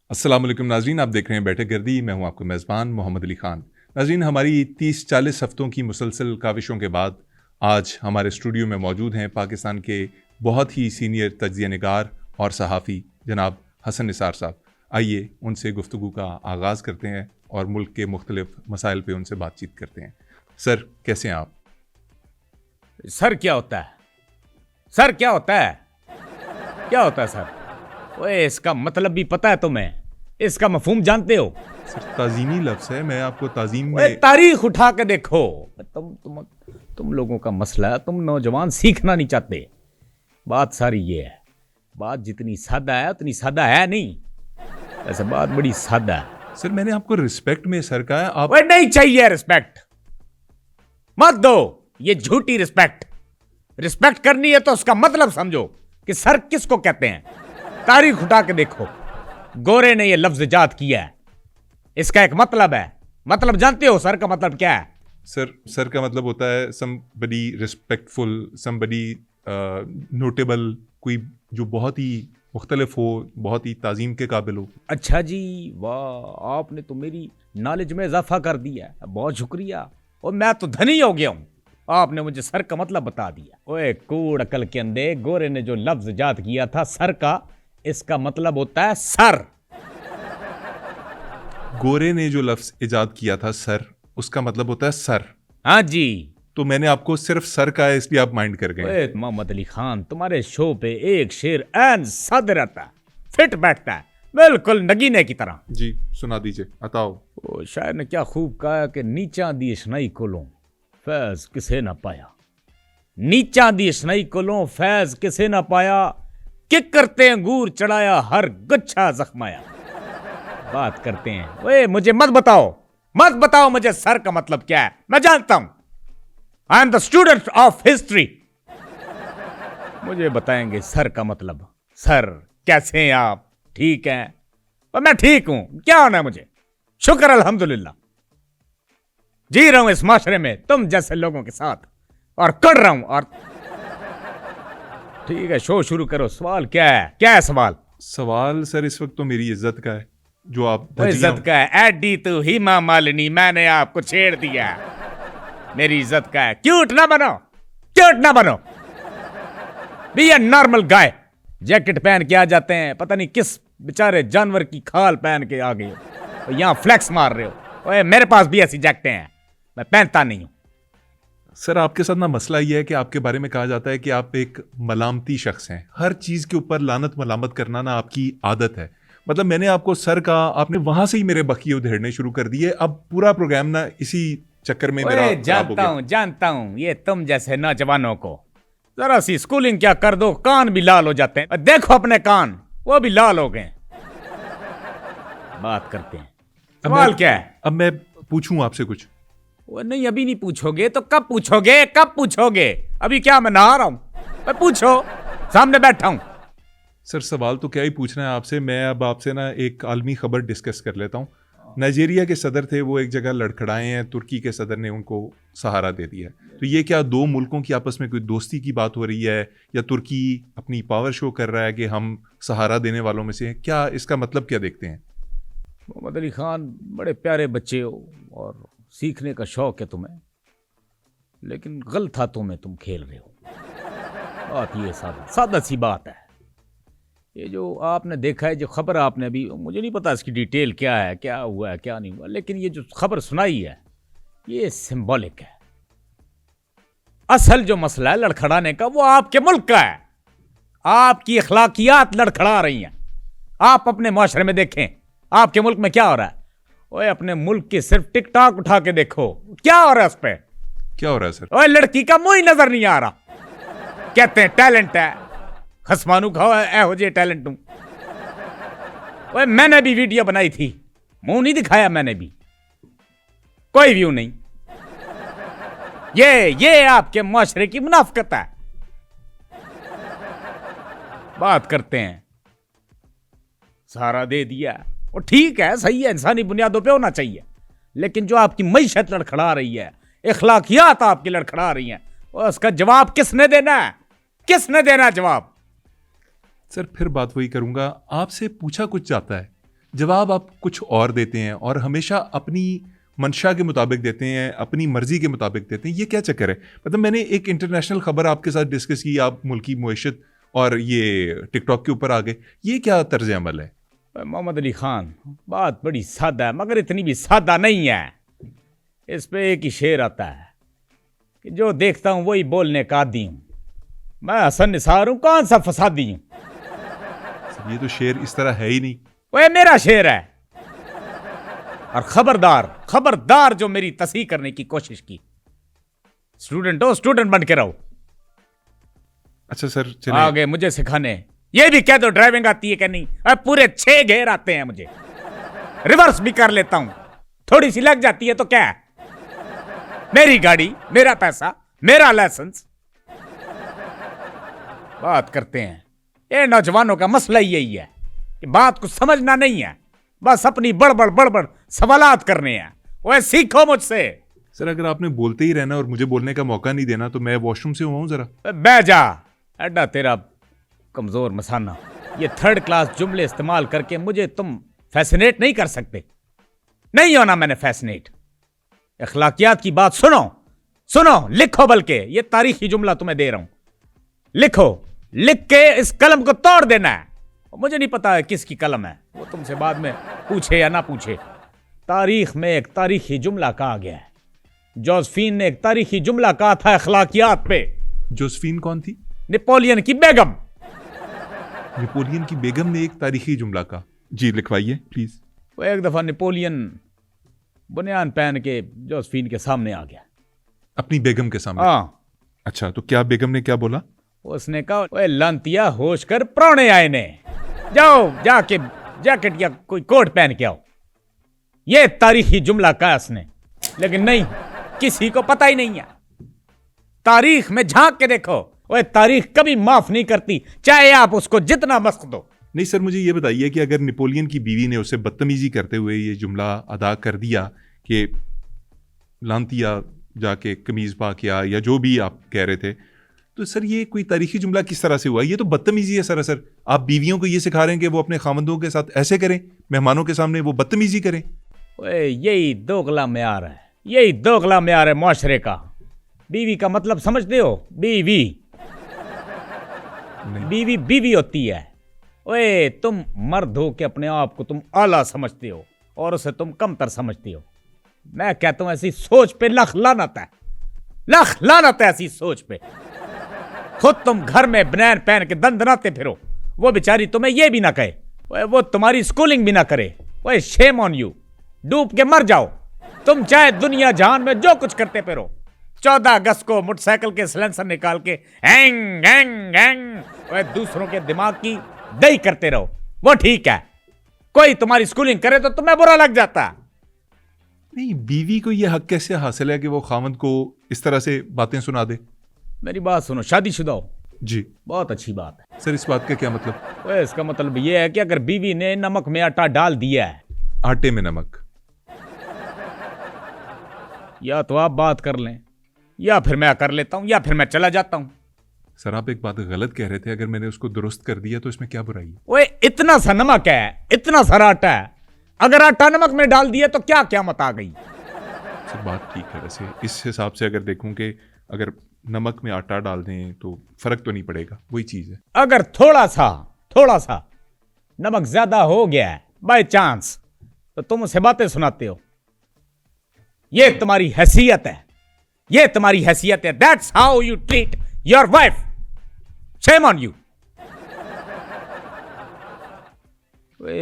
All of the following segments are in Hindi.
अस्सलाम वालेकुम नाज़रीन, आप देख रहे हैं बैठक गर्दी। मैं हूं आपका मेज़बान मोहम्मद अली ख़ान। नाज़रीन, हमारी 30-40 हफ़्तों की मुसलसल काविशों के बाद आज हमारे स्टूडियो में मौजूद हैं पाकिस्तान के बहुत ही सीनियर तज्ज़िया निगार और सहाफ़ी जनाब हसन निसार साहब। आइए उनसे गुफ्तगू का आगाज़ करते हैं और मुल्क के मुख्तलिफ मसाइल पे उनसे बातचीत करते हैं। सर, कैसे हैं आप? सर क्या होता है? सर क्या होता है? क्या होता है सर? ओए, इसका मतलब भी पता है तुम्हें? इसका मफहूम जानते हो? सर, ताज़ीमी लफ्ज़ है, मैं आपको ताज़ीम ओए, में... तारीख उठा के देखो। तुम लोगों का मसला है, तुम नौजवान सीखना नहीं चाहते। बात सारी ये है, बात जितनी सादा है उतनी सादा है नहीं। ऐसे बात बड़ी सादा है। सर, मैंने आपको रिस्पेक्ट में सर कहा है। आप... ओए, नहीं चाहिए रिस्पेक्ट, मत दो ये झूठी रिस्पेक्ट। रिस्पेक्ट करनी है तो उसका मतलब समझो कि सर किसको कहते हैं। तारीख उठा के देखो, गोरे ने ये लफ्ज इजाद किया है, इसका एक मतलब है। मतलब जानते हो सर का मतलब क्या है? सर का मतलब होता है somebody respectful, somebody notable, कोई जो बहुत ही मुख्तलिफ हो, बहुत ही ताज़ीम के काबिल हो। अच्छा जी, वाह, आपने तो मेरी नॉलेज में इजाफा कर दिया है, बहुत शुक्रिया। और मैं तो धनी हो गया हूं, आपने मुझे सर का मतलब बता दिया। ओए कूड़ अकल के अंधे, गोरे ने जो लफ्ज इजाद किया था सर का, इसका मतलब होता है सर। गोरे ने जो लफ्ज इजाद किया था सर, उसका मतलब होता है सर। हाँ जी। तो मैंने आपको सिर्फ सर का है, इसलिए आप माइंड कर गए। ओए मोहम्मद अली खान, तुम्हारे शो पे एक शेर एन सद रहता है, फिट बैठता है, बिल्कुल नगीने की तरह। जी, सुना दीजिए, बताओ। ओ शायर ने क्या खूब कहा कि नीचा दी शनाई कोलों फैज किसे ना पाया। नीचा दी शनाई कोलों फैज किसे ना पाया, किक करते अंगूर चढ़ाया हर गुच्छा जख्माया। बात करते हैं। ओए मुझे मत बताओ मुझे सर का मतलब क्या है। मैं जानता हूं, I am the student of history. मुझे बताएंगे सर का मतलब। सर कैसे हैं आप? ठीक हैं? और मैं ठीक हूं, क्या होना है मुझे? शुक्र अल्हम्दुलिल्लाह, जी रहा हूं इस माशरे में तुम जैसे लोगों के साथ, और कर रहा हूं। और ठीक है, शो शुरू करो। सवाल क्या है? क्या है सवाल? सवाल सर इस वक्त तो मेरी इज्जत का है, जो आप इज्जत का है? एडी तू हीमा मालिनी, मैंने आपको छेड़ दिया। मेरी इज्जत का है। क्यूट ना बनो, be a normal guy. Jacket पहन के आ जाते हैं, पता नहीं किस बेचारे जानवर की खाल पहन के आ गए हो, यहां फ्लेक्स मार रहे हो। ओए मेरे पास भी ऐसी जैकेटें हैं, मैं पहनता नहीं हूं। सर, आपके साथ ना मसला यह है कि आपके बारे में कहा जाता है कि आप एक मलामती शख्स हैं। हर चीज के ऊपर लानत मलामत करना ना आपकी आदत है। मतलब मैंने आपको सर कहा, आपने वहां से ही मेरे बखिए उधेड़ने शुरू कर दिए। अब पूरा प्रोग्राम ना इसी चक्कर में मेरा खराब हो गया। जानता हूं ये तुम जैसे नौजवानों को जरा सी स्कूलिंग क्या कर दो, कान भी लाल हो जाते हैं। देखो अपने कान, वो भी लाल हो गए। बात करते हैं। सवाल क्या है? अब मैं पूछूं आपसे कुछ? वो नहीं, अभी नहीं पूछोगे तो कब पूछोगे? अभी क्या मैं नहा रहा हूं? पूछो, सामने बैठा हूं। सर, सवाल तो क्या ही पूछना है आपसे। मैं अब आपसे ना एक आलमी खबर डिस्कस कर लेता हूँ। नाइजीरिया के सदर थे, वो एक जगह लड़खड़ाए हैं, तुर्की के सदर ने उनको सहारा दे दिया। तो ये क्या दो मुल्कों की आपस में कोई दोस्ती की बात हो रही है, या तुर्की अपनी पावर शो कर रहा है कि हम सहारा देने वालों में से हैं? क्या इसका मतलब क्या देखते हैं? मोहम्मद अली खान, बड़े प्यारे बच्चे हो और सीखने का शौक है तुम्हें, लेकिन गलत हाथों में तुम खेल रहे हो। बात ये सादा सी बात है। ये जो आपने देखा है, जो खबर आपने अभी, मुझे नहीं पता इसकी डिटेल क्या है, क्या हुआ है क्या नहीं हुआ, लेकिन ये जो खबर सुनाई है ये सिंबॉलिक है। असल जो मसला है लड़खड़ाने का, वो आपके मुल्क का है। आपकी अखलाकियात लड़खड़ा रही हैं। आप अपने माशरे में देखें, आपके मुल्क में क्या हो रहा है। ओए अपने मुल्क की सिर्फ टिकटॉक उठा के देखो, क्या हो रहा है उस पे? क्या हो रहा है सर? ओए लड़की का मुंह ही नजर नहीं आ रहा। कहते हैं टैलेंट है, खसमानू खाओ हो जे टैलेंट हूं। ओए मैंने भी वीडियो बनाई थी, मुंह नहीं दिखाया मैंने भी, कोई व्यू नहीं। ये आपके माशरे की मुनाफिकत है। बात करते हैं। सहारा दे दिया, और ठीक है, सही है, इंसानी बुनियादों पे होना चाहिए, लेकिन जो आपकी मईशत लड़खड़ा रही है, इखलाकियात आपकी लड़खड़ा रही हैं, उसका जवाब किसने देना है? जवाब? सर, फिर बात वही करूंगा, आपसे पूछा कुछ जाता है। जवाब आप कुछ और देते हैं और हमेशा अपनी मंशा के मुताबिक देते हैं, अपनी मर्जी के मुताबिक देते हैं। ये क्या चक्कर है? मतलब मैंने एक इंटरनेशनल खबर आपके साथ डिस्कस की, आप मुल्की मुईशत और ये टिकटॉक के ऊपर आ गए। ये क्या तर्ज अमल है? मोहम्मद अली खान, बात बड़ी सादा है मगर इतनी भी सादा नहीं है। इस पे एक ही शेर आता है कि जो देखता हूं वही बोलने का आदी हूं। मैं हसन निसार हूं, कौन सा फसादी हूं। ये तो शेर इस तरह है ही नहीं। वो मेरा शेर है। और खबरदार खबरदार जो मेरी तस्हीह करने की कोशिश की, स्टूडेंट हो स्टूडेंट बन के रहो। अच्छा सर चलिए आगे मुझे सिखाने ये भी कह दो ड्राइविंग आती है कि नहीं। अब पूरे 6 घेर आते हैं मुझे, रिवर्स भी कर लेता हूं, थोड़ी सी लग जाती है तो क्या है। मेरी गाड़ी, मेरा पैसा, मेरा लाइसेंस। बात करते हैं, ये नौजवानों का मसला ही यही है कि बात को समझना नहीं है, बस अपनी बड़बड़ बड़बड़ सवालात करने हैं। वह सीखो मुझसे। सर अगर आपने बोलते ही रहना और मुझे बोलने का मौका नहीं देना तो मैं वॉशरूम से हुआ हूं जरा। बह जा, अड्डा तेरा कमजोर मसाना। ये 3rd क्लास जुमले इस्तेमाल करके मुझे तुम फैसिनेट नहीं कर सकते। नहीं होना मैंने फैसिनेट। अखलाकियात की बात सुनो सुनो, लिखो, बल्कि ये तारीखी जुमला तुम्हें दे रहा हूं, लिखो। लिख के इस कलम को तोड़ देना है। मुझे नहीं पता है किसकी कलम है, वो तुमसे बाद में पूछे या ना पूछे। तारीख में एक तारीखी जुमला कहा गया है। जोसेफीन ने एक तारीखी जुमला कहा था अखलाकियात पे। जोसेफीन कौन थी? नेपोलियन की बेगम। नेपोलियन की बेगम ने एक तारीखी जुमला कहा। जी लिखवाइए प्लीज। वो एक दफा नेपोलियन बुनियान पहन के जोसेफीन के सामने आ गया। अपनी बेगम के सामने? हाँ। अच्छा तो क्या बेगम ने क्या बोला? उसने कहा, ओए लांतिया होश कर, प्राणे आए ने, जाओ जाके जैकेट या कोई कोट पहन के आओ। ये तारीखी जुमला कहा उसने, लेकिन नहीं, किसी को पता ही नहीं है। तारीख में झांक के देखो, ओए तारीख कभी माफ नहीं करती, चाहे आप उसको जितना मस्क दो। नहीं सर मुझे ये बताइए कि अगर नेपोलियन की बीवी ने उसे बदतमीजी करते हुए ये जुमला अदा कर दिया कि लांतिया जाके कमीज पा के आ, या जो भी आप कह रहे थे, तो सर ये कोई तारीखी जुमला किस तरह से हुआ? ये तो बदतमीजी है सर। आप बीवियों को ये सिखा रहे हैं कि वो अपने खामंदों के साथ ऐसे करें, मेहमानों के सामने वो बदतमीजी करें। ओए यही दोगला म्यार है, यही दोगला म्यार है मुआशरे का। बीवी का मतलब समझते हो? बीवी बीवी बीवी होती है। ओए तुम मर्द हो के अपने आप को तुम आला समझते हो और उसे तुम कमतर समझते हो। मैं कहता हूं ऐसी सोच पे लख लानत है, लख लानत है ऐसी सोच पे। खुद तुम घर में बनैन पहन के दंदनाते फिरो, वो बेचारी तुम्हें ये भी ना कहे, ओए वो तुम्हारी स्कूलिंग भी ना करे। ओए शेम ऑन यू, डूब के मर जाओ। तुम चाहे दुनिया जहान में जो कुछ करते फिरो, 14 अगस्त को मोटरसाइकिल के सिलेंसर निकाल के हैंग हैंग हैंग ओए दूसरों के दिमाग की दही करते रहो, वो ठीक है। कोई तुम्हारी स्कूलिंग करे तो तुम्हें बुरा लग जाता। नहीं, बीवी को यह हक कैसे हासिल है कि वो खामद को इस तरह से बातें सुना दे? मेरी बात सुनो, शादीशुदा हो? जी। बहुत अच्छी बात है। सर इस बात का क्या मतलब? ओए इसका मतलब यह है कि अगर बीवी ने नमक में आटा डाल दिया है, आटे में नमक, या तो आप बात कर लें या फिर मैं कर लेता हूं या फिर मैं चला जाता हूं। सर आप एक बात गलत कह रहे थे, अगर मैंने उसको दुरुस्त कर दिया तो इसमें क्या बुराई है? ओए इतना सा नमक है, इतना सारा आटा है, अगर आटा नमक में डाल दिया तो क्या क़यामत आ गई। सर बात ठीक है, वैसे इस हिसाब से अगर देखूं कि अगर नमक में आटा डाल दें तो फर्क तो नहीं पड़ेगा, वही चीज है। अगर थोड़ा सा नमक ज्यादा हो गया है बाय चांस, तो तुम उसे बातें सुनाते हो। ये तुम्हारी हैसियत है, ये तुम्हारी हैसियत है। That's how you treat your wife. Shame on you.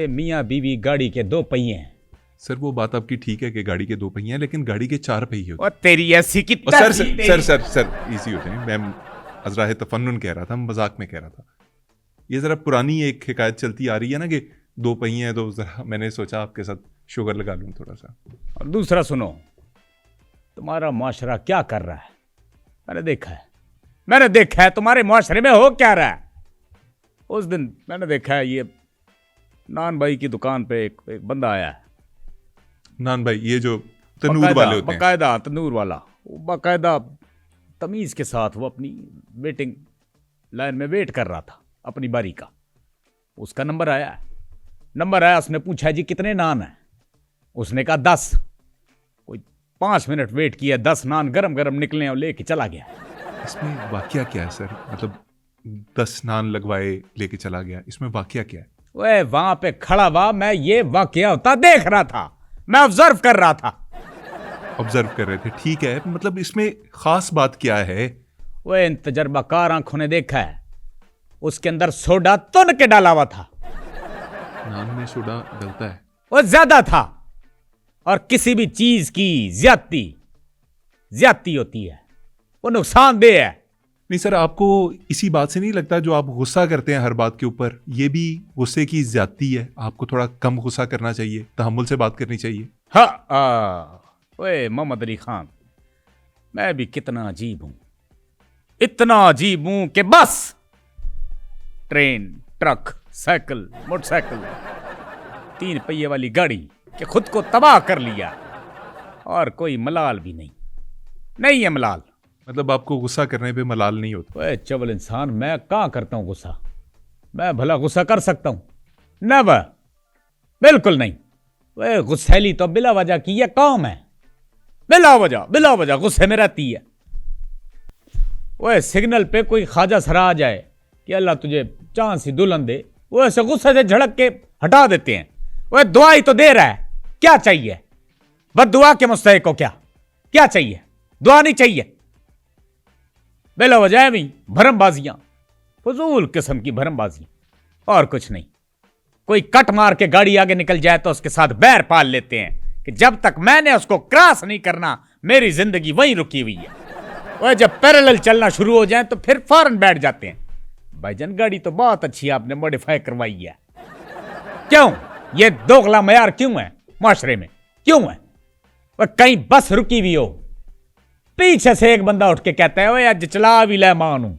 मियां बीवी गाड़ी के 2 पहिए हैं। सर वो बात आपकी ठीक है कि गाड़ी के 2 पहिए हैं, लेकिन गाड़ी के 4 पहिए होते हैं। और तेरी ऐसी की सर सर इजी हो जाए, मैं अजराह तफन्नुन कह रहा था, मजाक में कह रहा था। ये जरा पुरानी एक हिकायत चलती आ रही है ना कि 2 पहिए हैं, तो जरा मैंने सोचा आपके साथ शुगर लगा लूं थोड़ा सा। और दूसरा सुनो, तुम्हारा माशरा क्या कर रहा है? मैंने देखा है तुम्हारे माशरे में हो क्या रहा है। उस दिन मैंने देखा है, ये नान भाई की दुकान पे एक बंदा आया है। नान भाई ये जो तंदूर वाले होते हैं? बाकायदा तंदूर वाला, बाकायदा तमीज के साथ वो अपनी वेटिंग लाइन में वेट कर रहा था अपनी बारी का। उसका नंबर आया है, नंबर आया, उसने पूछा जी कितने नान है, उसने कहा 10। कोई 5 मिनट वेट किया, 10 नान गरम गरम निकले और लेके चला गया। इसमें वाकया क्या है सर? मतलब 10 नान लगवाए लेके चला गया, इसमें वाकया क्या है? वह वहां पे खड़ा हुआ, मैं ये वाकया होता देख रहा था, मैं ऑब्जर्व कर रहा था। ऑब्जर्व कर रहे थे, ठीक है, मतलब इसमें खास बात क्या है? वह इन तजर्बाकार आंखों ने देखा है, उसके अंदर सोडा तुन के डाला हुआ था। नान में सोडा डलता है? वो ज्यादा था, और किसी भी चीज की ज्यादती होती है, वो नुकसानदेह है। नहीं सर, आपको इसी बात से नहीं लगता जो आप गुस्सा करते हैं हर बात के ऊपर, ये भी गुस्से की ज्यादती है? आपको थोड़ा कम गुस्सा करना चाहिए, तहम्मुल से बात करनी चाहिए। हाँ, ओए मोहम्मद अली खान, मैं भी कितना अजीब हूं, इतना अजीब हूं कि bus train, truck, cycle, motorcycle, 3 पहिए वाली गाड़ी के खुद को तबाह कर लिया, और कोई मलाल भी नहीं है मलाल। मतलब आपको गुस्सा करने पे मलाल नहीं होता? ओए चवल इंसान, मैं कहां करता हूं गुस्सा? मैं भला गुस्सा कर सकता हूं? नेवर, बिल्कुल नहीं। ओए गुस्सैली तो बिला वजह की ये कौम है, बिला वजह गुस्से में रहती है। ओए सिग्नल पे कोई ख्वाजा सरा आ जाए कि अल्लाह तुझे चांद सी दुल्हन दे, वो ऐसे गुस्से से झड़क के हटा देते हैं। ओए दुआ ही तो दे रहा है, क्या चाहिए? बस दुआ के मुस्तहिक हो क्या चाहिए? दुआ नहीं चाहिए। बेला वजह भी भरमबाजियां, फजूल किस्म की भरमबाजियां, और कुछ नहीं। कोई कट मार के गाड़ी आगे निकल जाए तो उसके साथ बैर पाल लेते हैं कि जब तक मैंने उसको क्रॉस नहीं करना मेरी जिंदगी वहीं रुकी हुई है। और जब पैरेलल चलना शुरू हो जाए तो फिर फौरन बैठ जाते हैं। भाईजान गाड़ी तो बहुत अच्छी आपने मॉडिफाई करवाई है। क्यों ये दोगला मयार क्यों है माशरे में, क्यों है? वह कहीं बस रुकी हुई हो, पीछे से एक बंदा उठ के कहता है ओए आज चला भी ले मानू।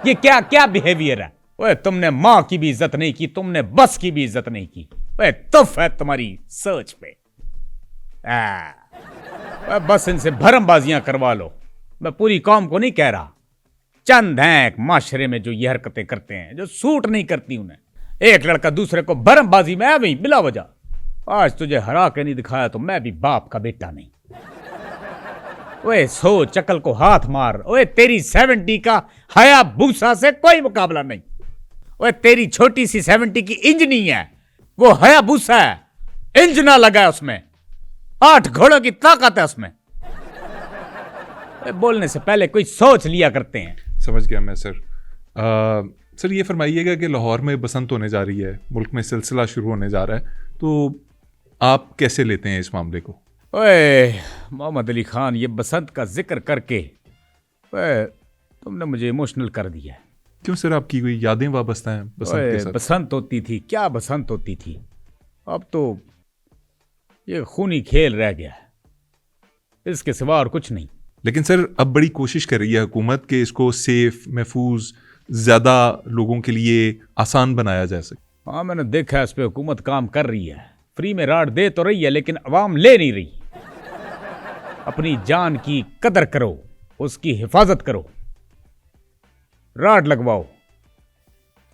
ये क्या बिहेवियर है? ओए तुमने मां की भी इज्जत नहीं की, तुमने बस की भी इज्जत नहीं की। ओए तुफ है तुम्हारी सोच पे। बस इनसे भरमबाजियां करवा लो। मैं पूरी कौम को नहीं कह रहा, चंद हैं माशरे में जो ये हरकतें करते हैं जो सूट नहीं करती उन्हें। एक लड़का दूसरे को भरमबाजी में आ गई बिला वजह। आज तुझे हरा के नहीं दिखाया तो मैं भी बाप का बेटा नहीं। ओए सोच, अकल को हाथ मार। ओए तेरी 70 का हया भूसा से कोई मुकाबला नहीं। ओए तेरी छोटी सी 70 की इंजनी है, वो हया भूसा है, इंजना लगा है उसमें, 8 घोड़ों की ताकत है उसमें। बोलने से पहले कोई सोच लिया करते हैं। समझ गया मैं सर। सर ये फरमाइएगा कि लाहौर में बसंत होने जा रही है, मुल्क में सिलसिला शुरू होने जा रहा है, तो आप कैसे लेते हैं इस मामले को? ओए मोहम्मद अली खान, ये बसंत का जिक्र करके तुमने मुझे इमोशनल कर दिया है। क्यों सर, आपकी कोई यादें वाबस्ता हैं बसंत के साथ? बसंत होती थी, क्या बसंत होती थी, अब तो ये खूनी खेल रह गया है, इसके सिवा और कुछ नहीं। लेकिन सर अब बड़ी कोशिश कर रही है हुकूमत कि इसको सेफ, महफूज, ज़्यादा लोगों के लिए आसान बनाया जा सके। हाँ मैंने देखा है, इस पर हुकूमत काम कर रही है, फ्री में राड दे तो रही है लेकिन अवाम ले नहीं रही। अपनी जान की कदर करो, उसकी हिफाजत करो, राड लगवाओ।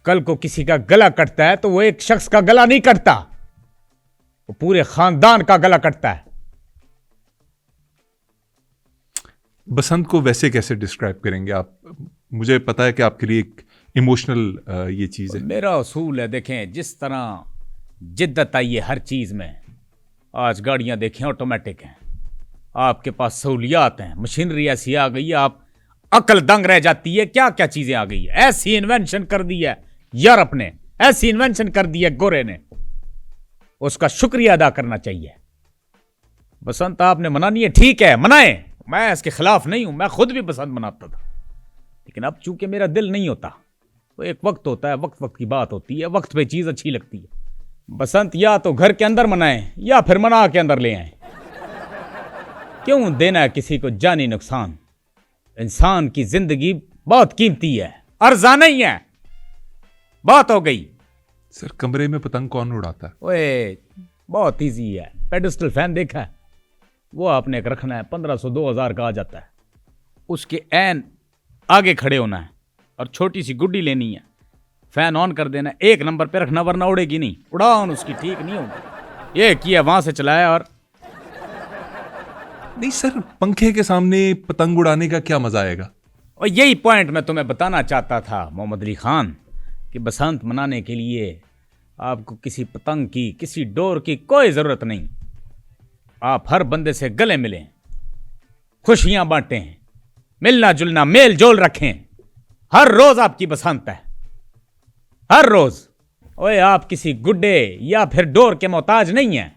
कल को किसी का गला कटता है तो वो एक शख्स का गला नहीं कटता, वो पूरे खानदान का गला कटता है। बसंत को वैसे कैसे डिस्क्राइब करेंगे आप? मुझे पता है कि आपके लिए एक इमोशनल ये चीज़ है। मेरा उसूल है, देखें जिस तरह जिद्दत आई है हर चीज़ में, आज गाड़ियां देखें ऑटोमेटिक हैं, आपके पास सहूलियात हैं, मशीनरी ऐसी आ गई है, आप अकल दंग रह जाती है। क्या क्या चीज़ें आ गई है, ऐसी इन्वेंशन कर दी है यूरोप ने, ऐसी इन्वेंशन कर दी है गोरे ने, उसका शुक्रिया अदा करना चाहिए। बसंत आपने मनानी है, ठीक है मनाएं, मैं इसके खिलाफ नहीं हूं, मैं खुद भी बसंत मनाता था, लेकिन अब चूंकि मेरा दिल नहीं होता, तो एक वक्त होता है, वक्त वक्त की बात होती है, वक्त पे चीज अच्छी लगती है। बसंत या तो घर के अंदर मनाएं या फिर मना के अंदर ले आए। क्यों देना है किसी को जानी नुकसान? इंसान की जिंदगी बहुत कीमती है, अर्जा नहीं है। बात हो गई। सर कमरे में पतंग कौन उड़ाता है? ओए बहुत इजी है, पेडिस्टल फैन देखा है, वो आपने एक रखना है, 1500-2000 का आ जाता है, उसके ऐन आगे खड़े होना है और छोटी सी गुड्डी लेनी है, फैन ऑन कर देना, 1 नंबर पे रखना वरना उड़ेगी नहीं, उड़ान उसकी ठीक नहीं होगी। ये किया वहां से चलाया। और नहीं सर, पंखे के सामने पतंग उड़ाने का क्या मजा आएगा? यही पॉइंट मैं तुम्हें बताना चाहता था मोहम्मद अली खान, कि बसंत मनाने के लिए आपको किसी पतंग की, किसी डोर की कोई जरूरत नहीं। आप हर बंदे से गले मिलें, खुशियां बांटें, मिलना जुलना मेल जोल रखें। हर रोज आपकी बसंत है, हर रोज। ओए आप किसी गुड्डे या फिर डोर के मोहताज नहीं हैं।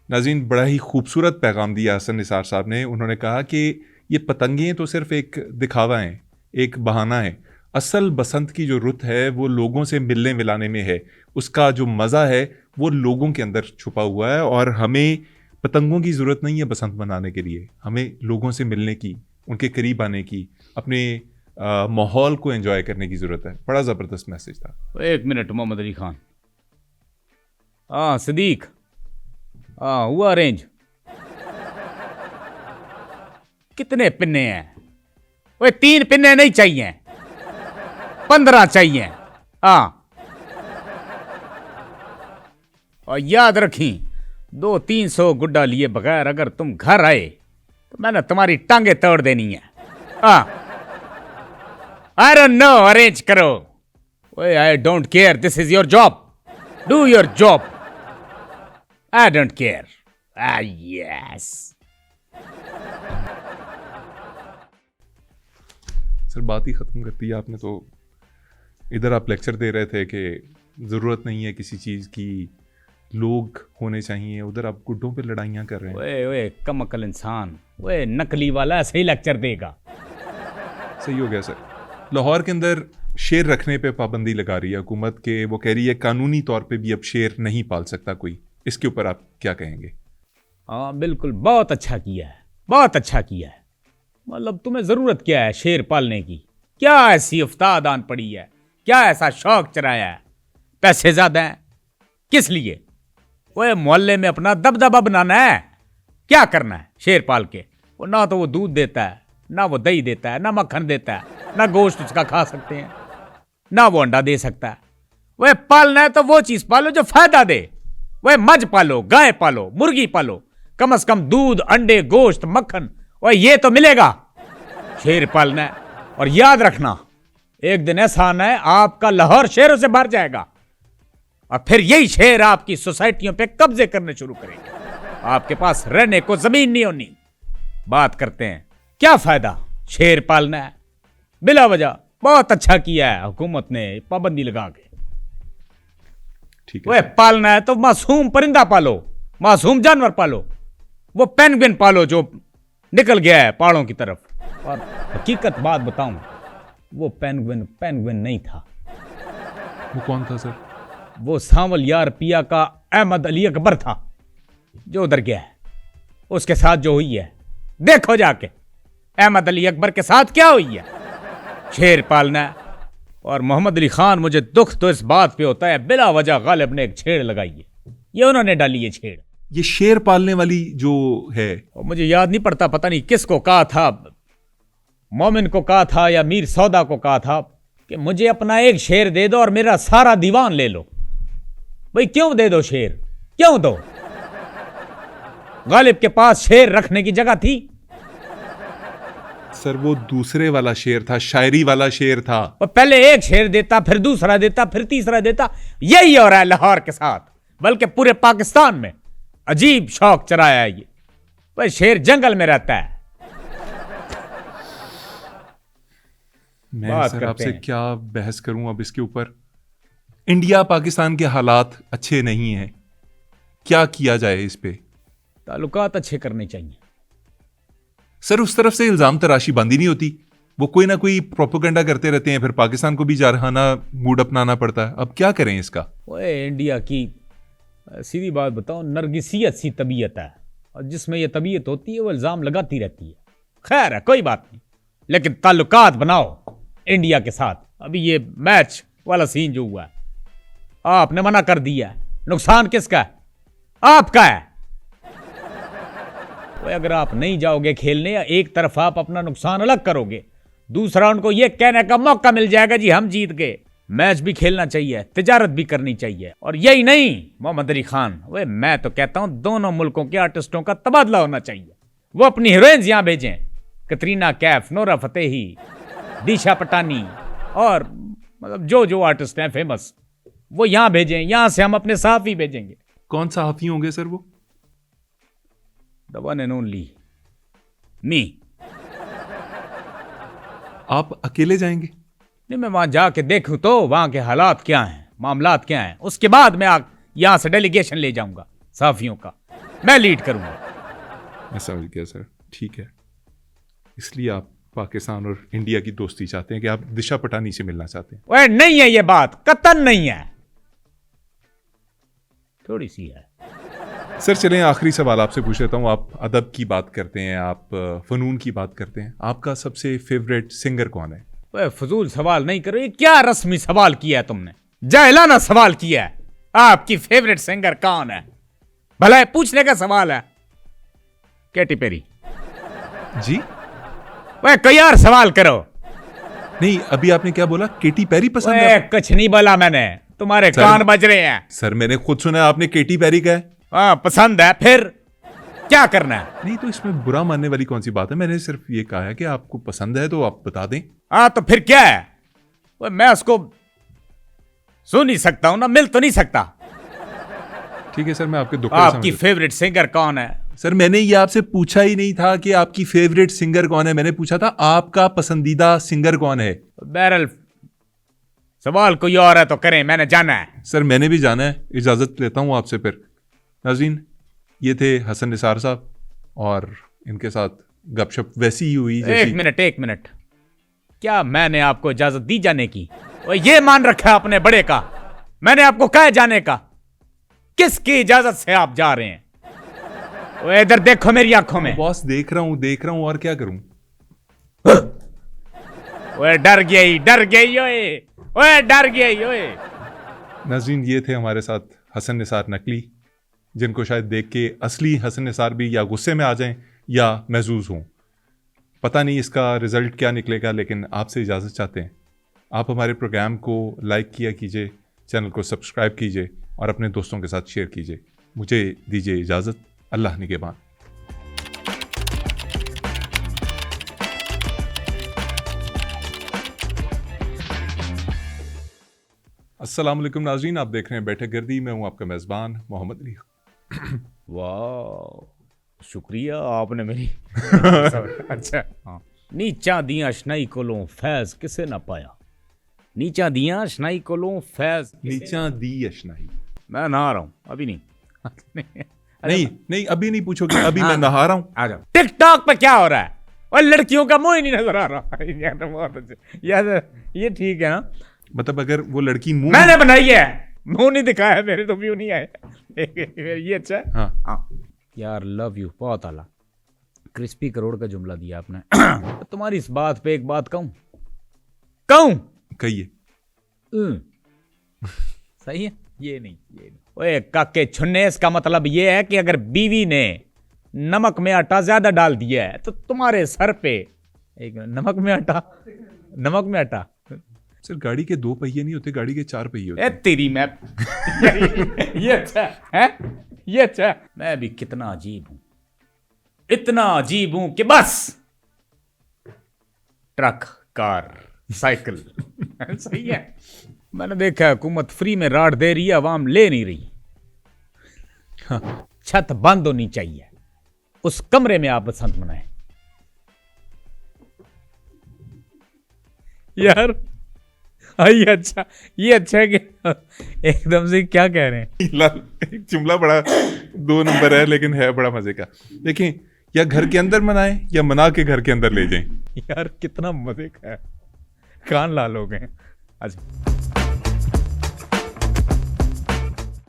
नाज़रीन, बड़ा ही खूबसूरत पैगाम दिया हसन निसार साहब ने। उन्होंने कहा कि ये पतंगें तो सिर्फ एक दिखावा है, एक बहाना है। असल बसंत की जो रुत है वो लोगों से मिलने मिलाने में है। उसका जो मज़ा है वो लोगों के अंदर छुपा हुआ है, और हमें पतंगों की ज़रूरत नहीं है बसंत मनाने के लिए। हमें लोगों से मिलने की, उनके करीब आने की, अपने माहौल को एंजॉय करने की ज़रूरत है। बड़ा ज़बरदस्त मैसेज था। 1 मिनट मोहम्मद अली खान। हाँ सदीक, हाँ हुआ अरेंज। कितने पिन्ने हैं? वो 3 पिन्ने नहीं चाहिए, 15 चाहिए। हाँ, और याद रखी 200-300 गुड्डा लिए बगैर अगर तुम घर आए तो मैंने तुम्हारी टांगे तोड़ देनी है। हाँ, आई डोंट नो, अरेंज करो। ओए I don't care, this is your job, do your job. I don't care. Yes sir, बात ही ख़त्म कर दी आपने तो। इधर आप लेक्चर दे रहे थे कि ज़रूरत नहीं है किसी चीज़ की, लोग होने चाहिए, उधर आप गुड्डों पे लड़ाइयाँ कर रहे हैं। ओए ओए कम अकल इंसान, ओए नकली वाला सही लेक्चर देगा। सही हो गया सर। लाहौर के अंदर शेर रखने पे पाबंदी लगा रही है हुकूमत के। वो कह रही है कानूनी तौर पे भी अब शेर नहीं पाल सकता कोई। इसके ऊपर आप क्या कहेंगे? हाँ बिल्कुल, बहुत अच्छा किया है, बहुत अच्छा किया है। मतलब तुम्हें ज़रूरत क्या है शेर पालने की? क्या ऐसी उफ्ताद आन पड़ी है? क्या ऐसा शौक चराया है? पैसे ज़्यादा हैं, किस लिए? ओए मोहल्ले में अपना दबदबा बनाना है, क्या करना है शेर पाल के? वो ना तो वो दूध देता है, ना वो दही देता है, ना मक्खन देता है, ना गोश्त उसका खा सकते हैं, ना वो अंडा दे सकता है। वह पालना है तो वो चीज पालो जो फायदा दे। वह मज पालो, गाय पालो, मुर्गी पालो, कम से कम दूध, अंडे, गोश्त, मक्खन, वह ये तो मिलेगा। शेर पालना है, और याद रखना एक दिन ऐसा आना है आपका लाहौर शेरों से भर जाएगा, और फिर यही शेर आपकी सोसाइटियों पे कब्जे करने शुरू करेंगे। आपके पास रहने को जमीन नहीं होनी। बात करते हैं, क्या फायदा शेर पालना है बिला वजह? बहुत अच्छा किया है हुकूमत ने पाबंदी लगा के। ठीक है। वह पालना है तो मासूम परिंदा पालो, मासूम जानवर पालो। वो पेंगुइन पालो जो निकल गया है पहाड़ों की तरफ। और हकीकत बात बताऊं, वो पेंगुइन नहीं था। वो कौन था सर? वो सांवल यार पिया का अहमद अली अकबर था जो उधर गया है। उसके साथ जो हुई है देखो जाके, अहमद अली अकबर के साथ क्या हुई है। शेर पालना है। और मोहम्मद अली खान, मुझे दुख तो इस बात पे होता है बिला वजह गालिब ने एक छेड़ लगाई है। ये उन्होंने डाली है छेड़, ये शेर पालने वाली जो है। और मुझे याद नहीं पड़ता, पता नहीं किसको कहा था, मोमिन को कहा था या मीर सौदा को कहा था कि मुझे अपना एक शेर दे दो और मेरा सारा दीवान ले लो। भाई क्यों दे दो शेर, क्यों दो? गालिब के पास शेर रखने की जगह थी। सर वो दूसरे वाला शेर था, शायरी वाला शेर था। और पहले एक शेर देता, फिर दूसरा देता, फिर तीसरा देता। यही हो रहा है लाहौर के साथ, बल्कि पूरे पाकिस्तान में। अजीब शौक चराया है ये। भाई शेर जंगल में रहता है। मैं सर आपसे क्या बहस करूं अब इसके ऊपर। इंडिया पाकिस्तान के हालात अच्छे नहीं हैं, क्या किया जाए इस पे? ताल्लुकात अच्छे करने चाहिए। सर उस तरफ से इल्जाम तराशी बंदी नहीं होती, वो कोई ना कोई प्रोपोगंडा करते रहते हैं, फिर पाकिस्तान को भी जारहाना मूड अपनाना पड़ता है। अब क्या करें इसका? ओए इंडिया की सीधी बात बताओ, नरगिसियत सी तबीयत है, और जिसमें यह तबीयत होती है वो इल्जाम लगाती रहती है। खैर है, कोई बात नहीं, लेकिन ताल्लुकात बनाओ इंडिया के साथ। अभी ये मैच वाला सीन जो हुआ है, आपने मना कर दिया, नुकसान किसका है? आपका है। अगर आप नहीं जाओगे खेलने, या एक तरफ आप अपना नुकसान अलग करोगे, दूसरा उनको यह कहने का मौका मिल जाएगा जी हम जीत गए, मैच भी खेलना चाहिए, तिजारत भी करनी चाहिए। और यही नहीं मोहम्मद अली खान, वे मैं तो कहता हूं दोनों मुल्कों के आर्टिस्टों का तबादला होना चाहिए। वो अपनी हीरोइंस यहां भेजें, कतरीना कैफ, नोरा फतेही, दिशा पटानी और मतलब जो जो आर्टिस्ट हैं फेमस, वो यहां भेजें। यहां से हम अपने सहाफी भेजेंगे। कौन सहाफी होंगे सर वो? The one and only me. आप अकेले जाएंगे? नहीं, मैं वहां जाके देखूं तो वहां के हालात क्या हैं, मामलात क्या हैं, उसके बाद मैं यहां से डेलीगेशन ले जाऊंगा सहाफियों का, मैं लीड करूंगा। मैं समझ गया सर, ठीक है। इसलिए आप पाकिस्तान और इंडिया की दोस्ती चाहते हैं कि आप दिशा पटानी से मिलना चाहते हैं? ओए नहीं है, ये बात कतन नहीं है, थोड़ी सी है। सर चलें आखिरी सवाल आपसे पूछ लेता हूँ। आप अदब की बात करते हैं, आप फनून की बात करते हैं, आपका सबसे फेवरेट सिंगर कौन है? ओए फजूल सवाल नहीं करो, ये क्या रस्मी सवाल किया है तुमने, जाहिलाना सवाल किया है। आपकी फेवरेट सिंगर कौन है? भला पूछने का सवाल है। कैटी पेरी जी? वह कोई और सवाल करो। नहीं, अभी आपने क्या बोला? केटी पेरी पसंद है? ओए कुछ नहीं बोला मैंने, तुम्हारे कान बज रहे हैं। सर मैंने खुद सुना आपने केटी पेरी का है। हाँ पसंद है, फिर क्या करना है? नहीं तो इसमें बुरा मानने वाली कौन सी बात है? मैंने सिर्फ ये कहा है कि आपको पसंद है तो आप बता दें। हाँ तो फिर क्या है? ओए मैं उसको सुन नहीं सकता हूं ना, मिल तो नहीं सकता। ठीक है सर, मैं आपके दुख आपकी फेवरेट सिंगर कौन है? सर मैंने ये आपसे पूछा ही नहीं था कि आपकी फेवरेट सिंगर कौन है, मैंने पूछा था आपका पसंदीदा सिंगर कौन है। बहरहाल सवाल कोई और है तो करें, मैंने जाना है। सर मैंने भी जाना है, इजाजत लेता हूं आपसे फिर। नाज़रीन, ये थे हसन निसार साहब और इनके साथ गपशप वैसी ही हुई जैसी। एक मिनट, क्या मैंने आपको इजाजत दी जाने की? और ये मान रखा है अपने बड़े का, मैंने आपको कहा जाने का? किसकी इजाजत से आप जा रहे हैं? वो इधर देखो मेरी आंखों में। बॉस देख रहा हूं और क्या करूं? ओए डर गई ओए डर गई ओए। नाज़रीन, ये थे हमारे साथ हसन निसार नकली, जिनको शायद देख के असली हसन निसार भी या गुस्से में आ जाएं या महजूज हों। पता नहीं इसका रिजल्ट क्या निकलेगा, लेकिन आपसे इजाज़त चाहते हैं। आप हमारे प्रोग्राम को लाइक किया कीजिए, चैनल को सब्सक्राइब कीजिए और अपने दोस्तों के साथ शेयर कीजिए। मुझे दीजिए इजाज़त। अल्लाह निगहबान। अस्सलाम वालेकुम नाज़रीन, आप देख रहे हैं बैठक गर्दी। मैं हूं आपका मेज़बान मोहम्मद अली। वाह, शुक्रिया आपने मेरी अच्छा हाँ। नीचा दियां शनाई कोलों फैज किसे ना पाया, नीचा दियां शनाई कोलों फैज नीचा दी अशनाई। मैं नहा रहा हूँ अभी नहीं। नहीं अभी नहीं पूछोगे, अभी मैं नहा रहा हूँ। आ जाओ। टिकटॉक पे क्या हो रहा है? और लड़कियों का मुंह ही नहीं नजर आ रहा। यार बहुत अच्छे यार, ये ठीक है ना? मतलब अगर वो लड़की मुंह मैंने बनाई है, मुंह नहीं दिखाया, मेरे तो व्यू नहीं आए। ये अच्छा है। हाँ। यार लव यू, बहुत आला, क्रिस्पी करोड़ का जुमला दिया आपने। तुम्हारी इस बात पे एक बात कहूं कहिए। सही है? ये नहीं। ओए काके छुन्ने, इसका मतलब ये है कि अगर बीवी ने नमक में आटा ज्यादा डाल दिया है तो तुम्हारे सर पे एक नमक में आटा। सर गाड़ी के 2 पहिए नहीं होते, गाड़ी के 4 पहिए होते हैं। तेरी मैं ये अच्छा है, ये अच्छा है। मैं भी कितना अजीब हूं, इतना अजीब हूं कि बस ट्रक, कार, साइकिल सही है। मैंने देखा है हुकूमत फ्री में राड दे रही है, अवाम ले नहीं रही। हाँ। छत बंद होनी चाहिए, उस कमरे में आप बसंत मनाएं। यार ये अच्छा है कि एकदम से क्या कह रहे हैं। एक जुमला बड़ा 2 नंबर है, लेकिन है बड़ा मजे का। देखें, या घर के अंदर मनाएं या मना के घर के अंदर ले जाएं। यार कितना मजे का है, कान लाल हो गए। अच्छा